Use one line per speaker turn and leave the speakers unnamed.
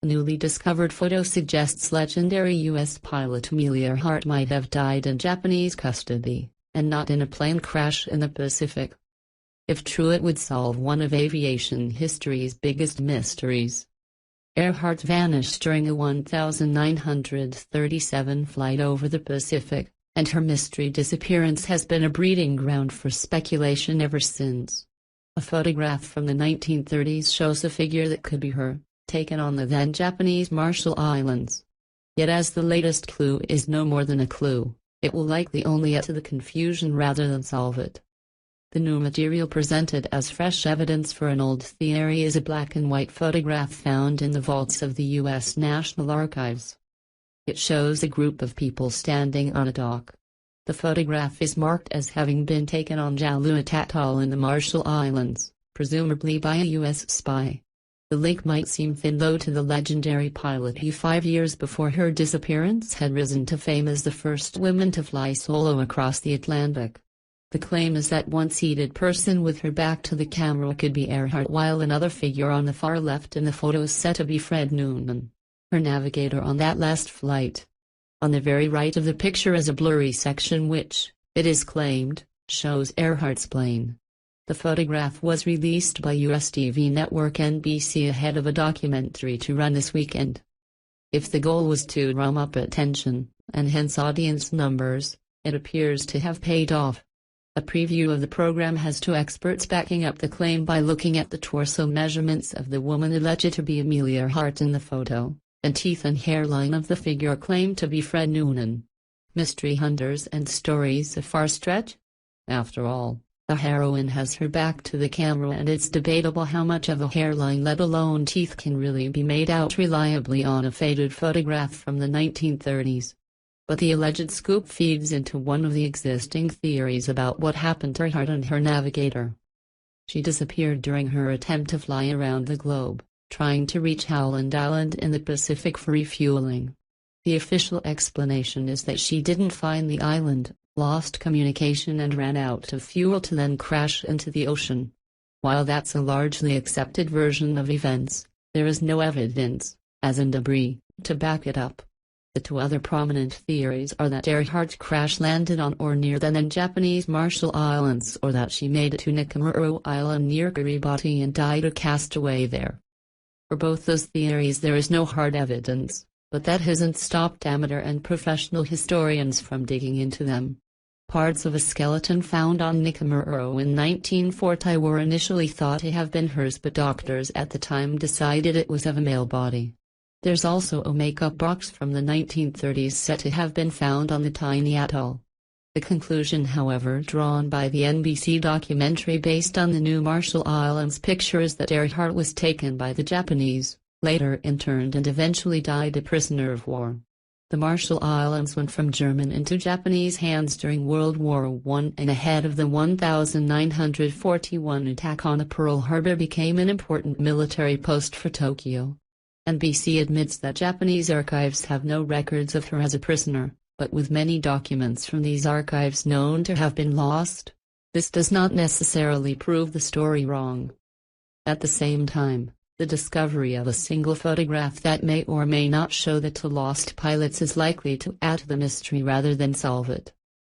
A newly discovered photo suggests legendary U.S. pilot Amelia Earhart might have died in Japanese custody, and not in a plane crash in the Pacific. If true, it would solve one of aviation history's biggest mysteries. Earhart vanished during a 1937 flight over the Pacific, and her mystery disappearance has been a breeding ground for speculation ever since. A photograph from the 1930s shows a figure that could be her, taken on the then Japanese Marshall Islands. Yet as the latest clue is no more than a clue, it will likely only add to the confusion rather than solve it. The new material presented as fresh evidence for an old theory is a black-and-white photograph found in the vaults of the U.S. National Archives. It shows a group of people standing on a dock. The photograph is marked as having been taken on Jaluit Atoll in the Marshall Islands, presumably by a U.S. spy. The link might seem thin though to the legendary pilot who 5 years before her disappearance had risen to fame as the first woman to fly solo across the Atlantic. The claim is that one seated person with her back to the camera could be Earhart, while another figure on the far left in the photo is said to be Fred Noonan, her navigator on that last flight. On the very right of the picture is a blurry section which, it is claimed, shows Earhart's plane. The photograph was released by US TV network NBC ahead of a documentary to run this weekend. If the goal was to drum up attention, and hence audience numbers, it appears to have paid off. A preview of the program has two experts backing up the claim by looking at the torso measurements of the woman alleged to be Amelia Earhart in the photo, and teeth and hairline of the figure claimed to be Fred Noonan. Mystery hunters and stories a far stretch? After all, the heroine has her back to the camera and it's debatable how much of a hairline let alone teeth can really be made out reliably on a faded photograph from the 1930s. But the alleged scoop feeds into one of the existing theories about what happened to Earhart and her navigator. She disappeared during her attempt to fly around the globe, trying to reach Howland Island in the Pacific for refueling. The official explanation is that she didn't find the island, lost communication and ran out of fuel to then crash into the ocean. While that's a largely accepted version of events, there is no evidence, as in debris, to back it up. The two other prominent theories are that Earhart crash-landed on or near the then Japanese Marshall Islands, or that she made it to Nakamura Island near Kiribati and died a castaway there. For both those theories there is no hard evidence, but that hasn't stopped amateur and professional historians from digging into them. Parts of a skeleton found on Nakamura in 1940 were initially thought to have been hers, but doctors at the time decided it was of a male body. There's also a makeup box from the 1930s said to have been found on the tiny atoll. The conclusion, however, drawn by the NBC documentary based on the new Marshall Islands picture is that Earhart was taken by the Japanese, later interned and eventually died a prisoner of war. The Marshall Islands went from German into Japanese hands during World War I and ahead of the 1941 attack on Pearl Harbor became an important military post for Tokyo. NBC admits that Japanese archives have no records of her as a prisoner, but with many documents from these archives known to have been lost, this does not necessarily prove the story wrong. At the same time, the discovery of a single photograph that may or may not show the two lost pilots is likely to add to the mystery rather than solve it.